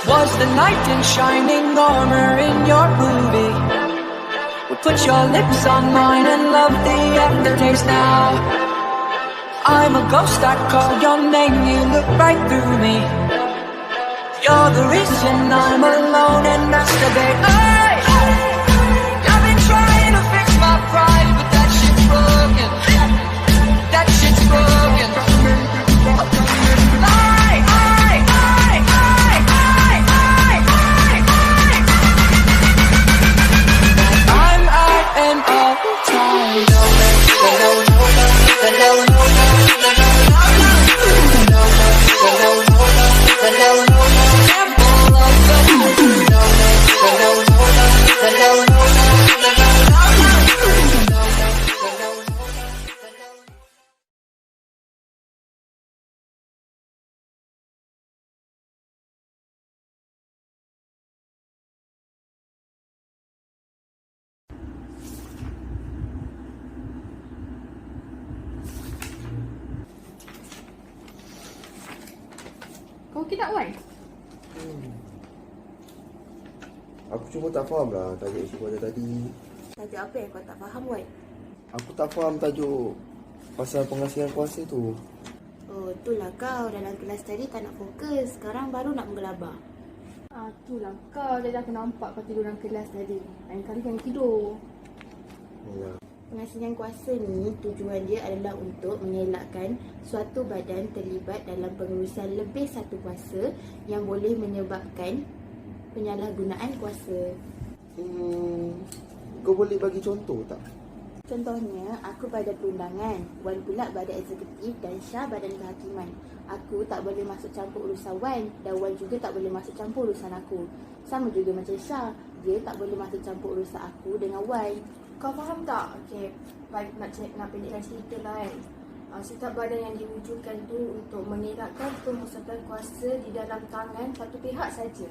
Was the knight in shining armor in your movie? Well, put your lips on mine and love the aftertaste now. I'm a ghost, I call your name, you look right through me. You're the reason I'm alone and masturbate. Hey, I've been trying to fix my pride, but that shit's broken. That shit's broken. Kau okey tak, Wan? Aku cuma tak faham lah tajuk isu pada tadi. Tajuk apa yang kau tak faham, Wan? Aku tak faham tajuk pasal pengasihan kuasa tu. Oh, itulah kau dalam kelas tadi tak nak fokus. Sekarang baru nak menggelabah. Itulah kau. Tadi aku nampak kau tidur dalam kelas tadi. Lain kali jangan tidur. Ya. Pengasihan kuasa ni tujuan dia adalah untuk mengelakkan suatu badan terlibat dalam pengurusan lebih satu kuasa yang boleh menyebabkan penyalahgunaan kuasa. Kau boleh bagi contoh tak? Contohnya, aku badan perundangan, Wan pula badan eksekutif dan Syah badan kehakiman. Aku tak boleh masuk campur urusan Wan dan Wan juga tak boleh masuk campur urusan aku. Sama juga macam Syah, dia tak boleh masuk campur urusan aku dengan Wan. Kau faham tak? Okey, nak pendekkan cerita lah kan. Setiap badan yang diwujudkan tu untuk mengelakkan pemusatan kuasa di dalam tangan satu pihak saja.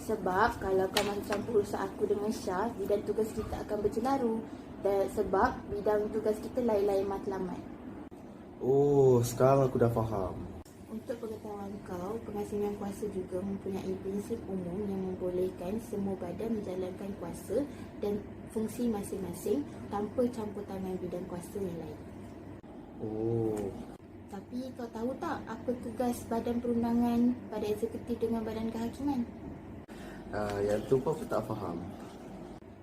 Sebab kalau kau masuk campur urusan aku dengan Syah, bidang tugas kita akan bercelaru. Dan sebab bidang tugas kita lain-lain matlamat. Oh, sekarang aku dah faham. Untuk pengetahuan kau, pengasihan kuasa juga mempunyai prinsip umum yang membolehkan semua badan menjalankan kuasa dan fungsi masing-masing tanpa campur tangan bidang kuasa yang lain. Oh. Tapi kau tahu tak apa tugas badan perundangan, badan eksekutif dengan badan kehakiman? Yang tu pun aku tak faham.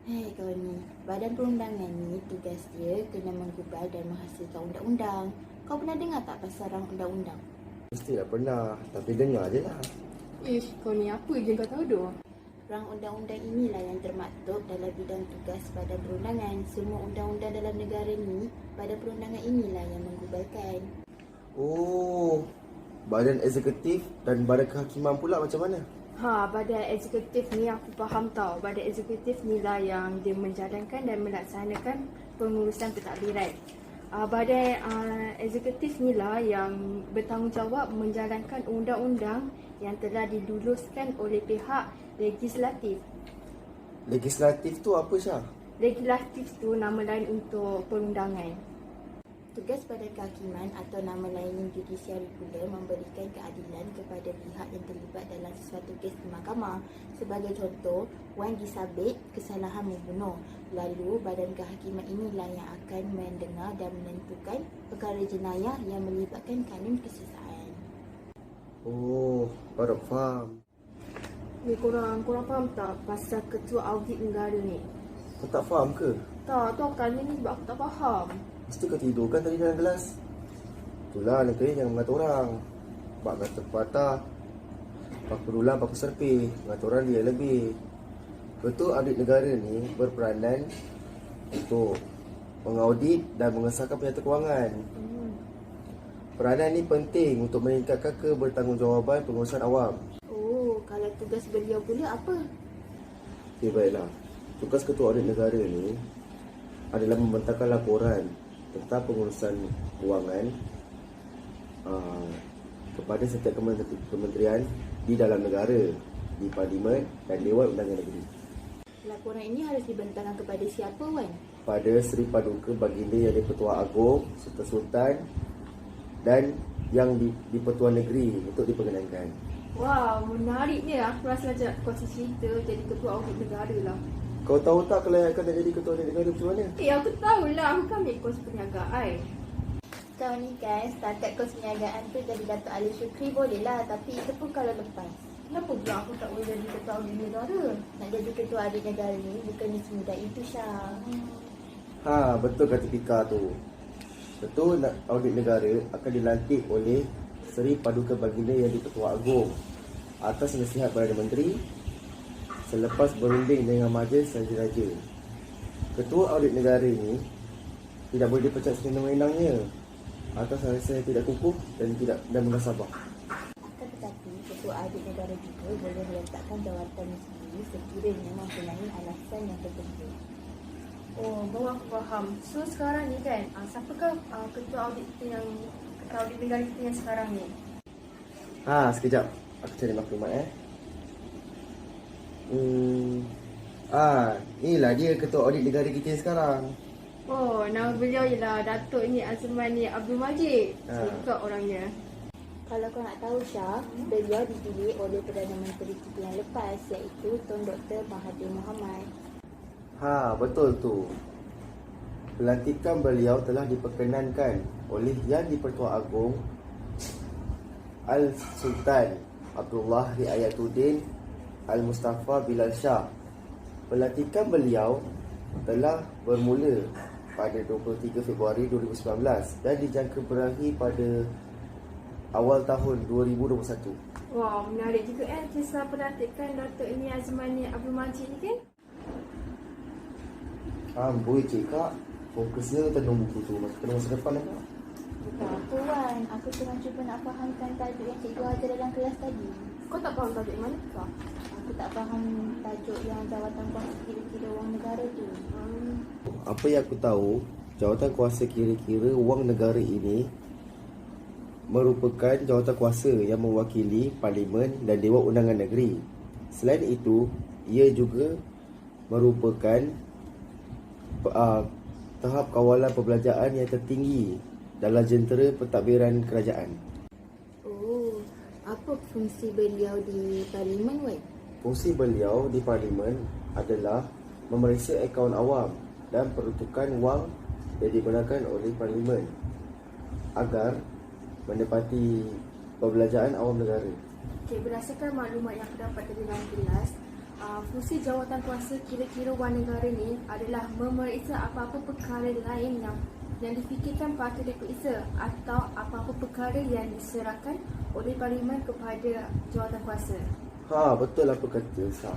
Hei kau ni, badan perundangan ni tugas dia kena menggubal dan menghasilkan undang-undang. Kau pernah dengar tak pasal rang undang-undang? Mesti tak pernah, tapi dengar je lah. Ish, kau ni apa je kau tahu doh? Rang undang-undang inilah yang termaktub dalam bidang tugas badan perundangan. Semua undang-undang dalam negara ni, badan perundangan inilah yang menggubalkan. Oh, badan eksekutif dan badan kehakiman pula macam mana? Badan eksekutif ni aku faham tau. Badan eksekutif ni lah yang dia menjalankan dan melaksanakan pengurusan pentadbiran. Badan eksekutif ni lah yang bertanggungjawab menjalankan undang-undang yang telah diluluskan oleh pihak legislatif. Legislatif tu apa, Syah? Legislatif tu nama lain untuk perundangan. Tugas badan kehakiman atau nama lain judisiari pula memberikan keadilan kepada pihak yang terlibat dalam sesuatu kes di mahkamah. Sebagai contoh, Wan disabit kesalahan membunuh. Lalu badan kehakiman inilah yang akan mendengar dan menentukan perkara jenayah yang melibatkan kanun kesesahan. Oh, baru faham. Ni korang faham tak pasal ketua audit negara ni? Kau tak faham ke? Tak, tu aku tanya ni sebab aku tak faham. Mesti kau tidur kan tadi dalam kelas? Itulah negara jangan mengata orang. Bak kata patah, paku dulang, paku serpih. Mengata orang dia lebih. Ketua audit negara ni berperanan untuk mengaudit dan mengesahkan penyata kewangan. Peranan ni penting untuk meningkatkan kebertanggungjawaban pengurusan awam. Oh, kalau tugas beliau pula apa? Okey, baiklah. Tugas ketua audit negara ni adalah membentangkan laporan tentang pengurusan kewangan kepada setiap kementerian di dalam negara, di Parlimen dan Dewan Undangan Negeri. Laporan ini harus dibentangkan kepada siapa, Wan? Pada Seri Paduka Baginda Yang di-Pertua Agong serta Sultan dan yang di-Pertua Negeri untuk diperkenankan. Wow, menariknya. Aku rasa macam kongsi cerita jadi ketua audit negara lah. Kau tahu tak kalau akan nak jadi ketua audit negara macam mana? Aku tahulah. Aku kan ambil kos perniagaan. Kau ni kan setakat kos perniagaan tu jadi Dato' Ali Syukri boleh lah. Tapi itu pun kalau lepas. Kenapa pula aku tak boleh jadi ketua audit negara? Nak jadi ketua audit negara ni bukannya semudah itu, Syah. Betul kata Pika tu. Betul, audit negara akan dilantik oleh Seri Paduka Baginda Yang di-Pertua Agong atas nasihat Perdana Menteri selepas berunding dengan Majlis Raja-Raja. Ketua audit negara ni tidak boleh dipecat sewenang-wenangnya atas alasan yang tidak kukuh dan bersabar. Akan tetapi ketua audit negara juga boleh meletakkan jawatan sendiri sekiranya mempunyai alasan yang tertentu. Oh, baru aku faham. So sekarang ni kan, siapakah ketua audit negara kita yang sekarang ni? Sekejap. Aku cari maklumat inilah dia ketua audit negara kita yang sekarang. Oh, nama beliau ialah Datuk ni Azmani Abdul Majid. Suka orangnya. Kalau kau nak tahu, Syah, beliau dipilih oleh Perdana Menteri kita yang lepas, iaitu Tun Dr. Mahathir Mohamad. Betul tu. Pelantikan beliau telah diperkenankan oleh Yang di-Pertua Agong Al-Sultan Abdullah Riayatuddin Al-Mustafa Bilal Shah. Pelantikan beliau telah bermula pada 23 Februari 2019 dan dijangka berakhir pada awal tahun 2021. Wah, menarik juga kisah pelantikan Datuk ini Azmani Abdul Majid ni kan? Boleh cik Kak, fokusnya tentang buku tu. Kena masa depan lah Kak. Bukan apa, Wan. Aku tengah cuba nak fahamkan tajuk yang cikgu ajar dalam kelas tadi. Kau tak faham tajuk mana kah? Aku tak faham tajuk yang jawatan kuasa kira-kira wang negara tu. Apa yang aku tahu, jawatan kuasa kira-kira wang negara ini merupakan jawatan kuasa yang mewakili Parlimen dan Dewan Undangan Negeri. Selain itu, ia juga merupakan tahap kawalan perbelanjaan yang tertinggi dalam jentera pentadbiran kerajaan. Oh, apa fungsi beliau di Parlimen, Wan? Fungsi beliau di Parlimen adalah memeriksa akaun awam dan peruntukan wang yang digunakan oleh Parlimen agar menepati perbelanjaan awam negara. Okay, berdasarkan maklumat yang aku dapat dari dalam kelas, fungsi jawatan kuasa kira-kira wang negara ni adalah memeriksa apa-apa perkara lain yang difikirkan patut diperiksa atau apa-apa perkara yang diserahkan oleh Parlimen kepada jawatan kuasa. Betul apa kata Syah.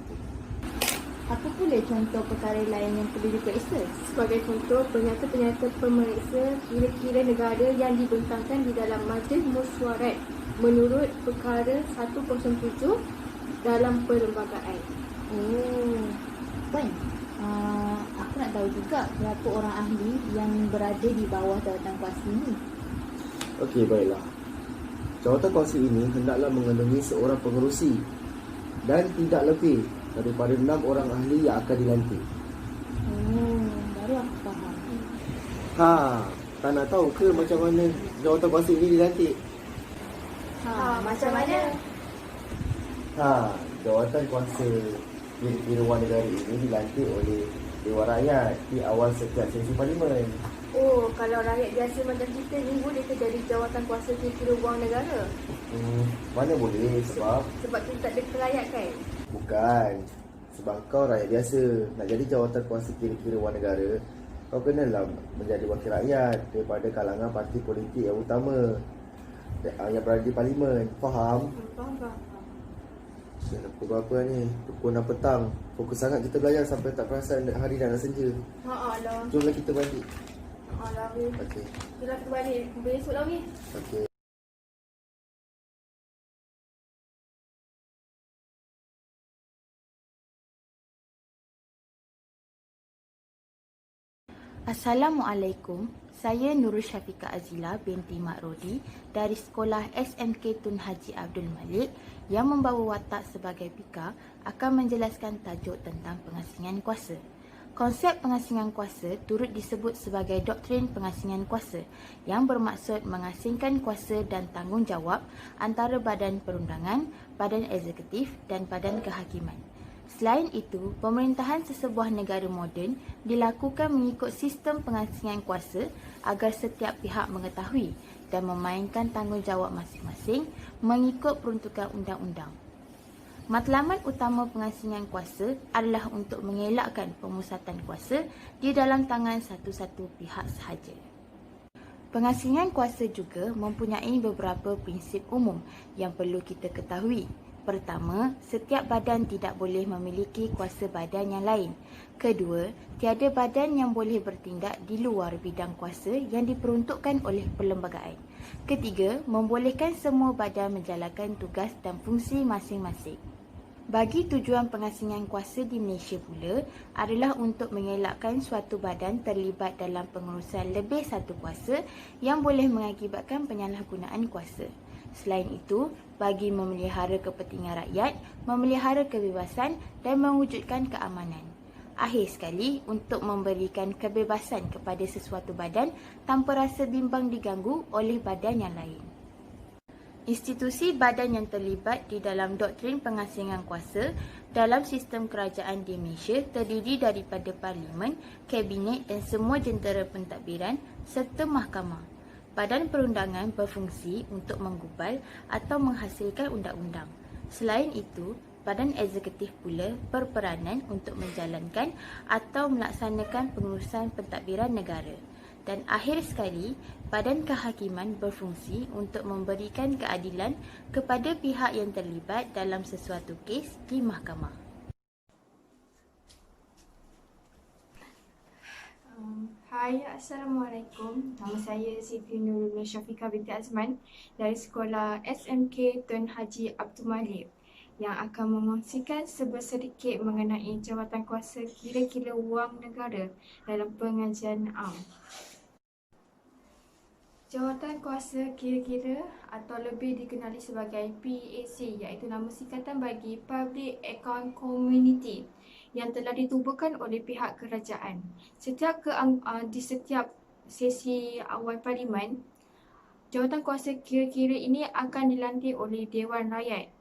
Apa pula contoh perkara lain yang perlu diperiksa? Sebagai contoh, penyata-penyata pemeriksa kira-kira negara yang dibentangkan di dalam Majlis Mesyuarat menurut perkara 107 dalam perlembagaan. Oh, Wan, aku nak tahu juga berapa orang ahli yang berada di bawah jawatan kuasa ini. Okey, baiklah. Jawatan kuasa ini hendaklah mengandungi seorang pengerusi dan tidak lebih daripada 6 orang ahli yang akan dilantik. Oh, baru aku faham. Tak nak tahu ke macam mana jawatan kuasa ini dilantik? Macam mana? Jawatan kuasa kira-kira wang negara ini dilantik oleh Dewan Rakyat di awal setiap sesi Parlimen. Oh, kalau rakyat biasa macam kita ni boleh ke jadi jawatan kuasa kira-kira wang negara? Mana boleh sebab kita tak ada kelayak kan? bukan. Sebab kau rakyat biasa nak jadi jawatan kuasa kira-kira wang negara, kau kenalah menjadi wakil rakyat daripada kalangan parti politik yang utama yang berada di Parlimen. Faham? Faham. Pukul berapa ni? Pukul 6 petang. Fokus sangat kita belajar sampai tak perasan hari dah nak senja. Lah. Jomlah kita balik. Lah, weh. Okey. Itulah kita balik. Besok lah, weh. Okey. Assalamualaikum. Saya Nurul Syafiqah Azila binti Mak Rodi dari Sekolah SMK Tun Haji Abdul Malik yang membawa watak sebagai Pika akan menjelaskan tajuk tentang pengasingan kuasa. Konsep pengasingan kuasa turut disebut sebagai doktrin pengasingan kuasa yang bermaksud mengasingkan kuasa dan tanggungjawab antara badan perundangan, badan eksekutif dan badan kehakiman. Selain itu, pemerintahan sesebuah negara moden dilakukan mengikut sistem pengasingan kuasa agar setiap pihak mengetahui dan memainkan tanggungjawab masing-masing mengikut peruntukan undang-undang. Matlamat utama pengasingan kuasa adalah untuk mengelakkan pemusatan kuasa di dalam tangan satu-satu pihak sahaja. Pengasingan kuasa juga mempunyai beberapa prinsip umum yang perlu kita ketahui. Pertama, setiap badan tidak boleh memiliki kuasa badan yang lain. Kedua, tiada badan yang boleh bertindak di luar bidang kuasa yang diperuntukkan oleh perlembagaan. Ketiga, membolehkan semua badan menjalankan tugas dan fungsi masing-masing. Bagi tujuan pengasingan kuasa di Malaysia pula adalah untuk mengelakkan suatu badan terlibat dalam pengurusan lebih satu kuasa yang boleh mengakibatkan penyalahgunaan kuasa. Selain itu, bagi memelihara kepentingan rakyat, memelihara kebebasan dan mewujudkan keamanan. Akhir sekali, untuk memberikan kebebasan kepada sesuatu badan tanpa rasa bimbang diganggu oleh badan yang lain. Institusi badan yang terlibat di dalam doktrin pengasingan kuasa dalam sistem kerajaan di Malaysia terdiri daripada Parlimen, Kabinet dan semua jentera pentadbiran serta mahkamah. Badan perundangan berfungsi untuk menggubal atau menghasilkan undang-undang. Selain itu, badan eksekutif pula berperanan untuk menjalankan atau melaksanakan pengurusan pentadbiran negara. Dan akhir sekali, badan kehakiman berfungsi untuk memberikan keadilan kepada pihak yang terlibat dalam sesuatu kes di mahkamah. Hai, Assalamualaikum. Nama saya Siti Nurul Syafiqah binti Azman dari Sekolah SMK Tun Haji Abdul Malik yang akan mengongsikan sedikit mengenai jawatan kuasa kira-kira wang negara dalam pengajian am. Jawatan kuasa kira-kira atau lebih dikenali sebagai PAC iaitu nama singkatan bagi Public Account Community yang telah ditubuhkan oleh pihak kerajaan. Di setiap sesi awal parlimen, jawatan kuasa kira-kira ini akan dilantik oleh Dewan Rakyat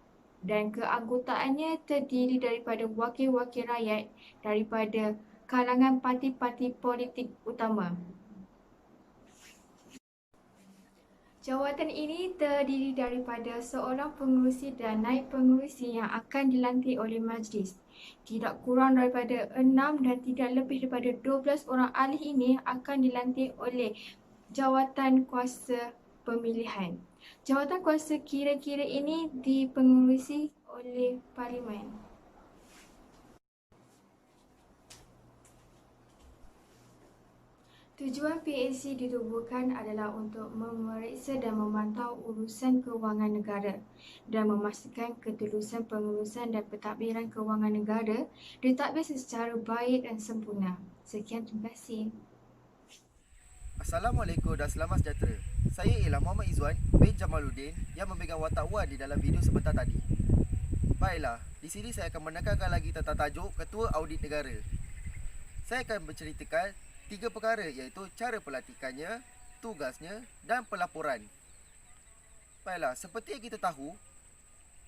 dan keanggotaannya terdiri daripada wakil-wakil rakyat daripada kalangan parti-parti politik utama. Jawatan ini terdiri daripada seorang pengerusi dan naib pengerusi yang akan dilantik oleh majlis. Tidak kurang daripada 6 dan tidak lebih daripada 12 orang ahli ini akan dilantik oleh jawatan kuasa pemilihan. Jawatan kuasa kira-kira ini dipengerusi oleh Parlimen. Tujuan PAC ditubuhkan adalah untuk memeriksa dan memantau urusan kewangan negara dan memastikan ketulusan pengurusan dan pentadbiran kewangan negara ditadbir secara baik dan sempurna. Sekian, terima kasih. Assalamualaikum dan selamat sejahtera. Saya ialah Muhammad Izzuan bin Jamaluddin yang memegang watak wan di dalam video sebentar tadi. Baiklah, di sini saya akan menekankan lagi tentang tajuk Ketua Audit Negara. Saya akan menceritakan 3 perkara iaitu cara pelantikannya, tugasnya dan pelaporan. Baiklah, seperti yang kita tahu,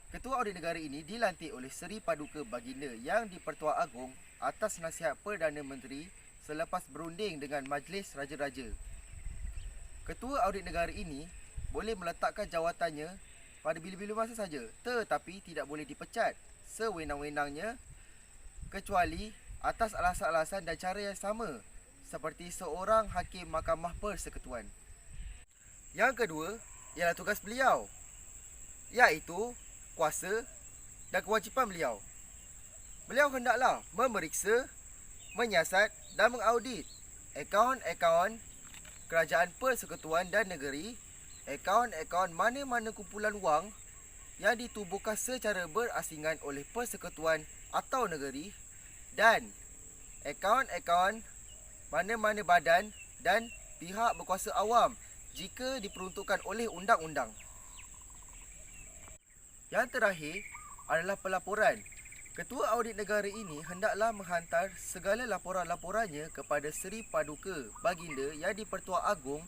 Ketua Audit Negara ini dilantik oleh Seri Paduka Baginda yang di-Pertua Agong atas nasihat Perdana Menteri selepas berunding dengan Majlis Raja-Raja. Ketua Audit Negara ini boleh meletakkan jawatannya pada bila-bila masa saja, tetapi tidak boleh dipecat sewenang-wenangnya kecuali atas alasan-alasan dan cara yang sama seperti seorang hakim Mahkamah Persekutuan. Yang kedua ialah tugas beliau, iaitu kuasa dan kewajipan beliau. Beliau hendaklah memeriksa, menyiasat dan mengaudit akaun-akaun kerajaan persekutuan dan negeri, akaun-akaun mana-mana kumpulan wang yang ditubuhkan secara berasingan oleh persekutuan atau negeri, dan akaun-akaun mana-mana badan dan pihak berkuasa awam jika diperuntukkan oleh undang-undang. Yang terakhir adalah pelaporan. Ketua Audit Negara ini hendaklah menghantar segala laporan-laporannya kepada Seri Paduka Baginda yang di-Pertuan Agong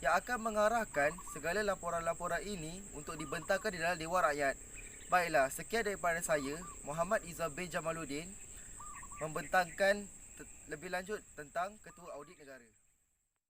yang akan mengarahkan segala laporan-laporan ini untuk dibentangkan di dalam Dewan Rakyat. Baiklah, sekian daripada saya, Muhammad Izzah bin Jamaluddin, membentangkan lebih lanjut tentang Ketua Audit Negara.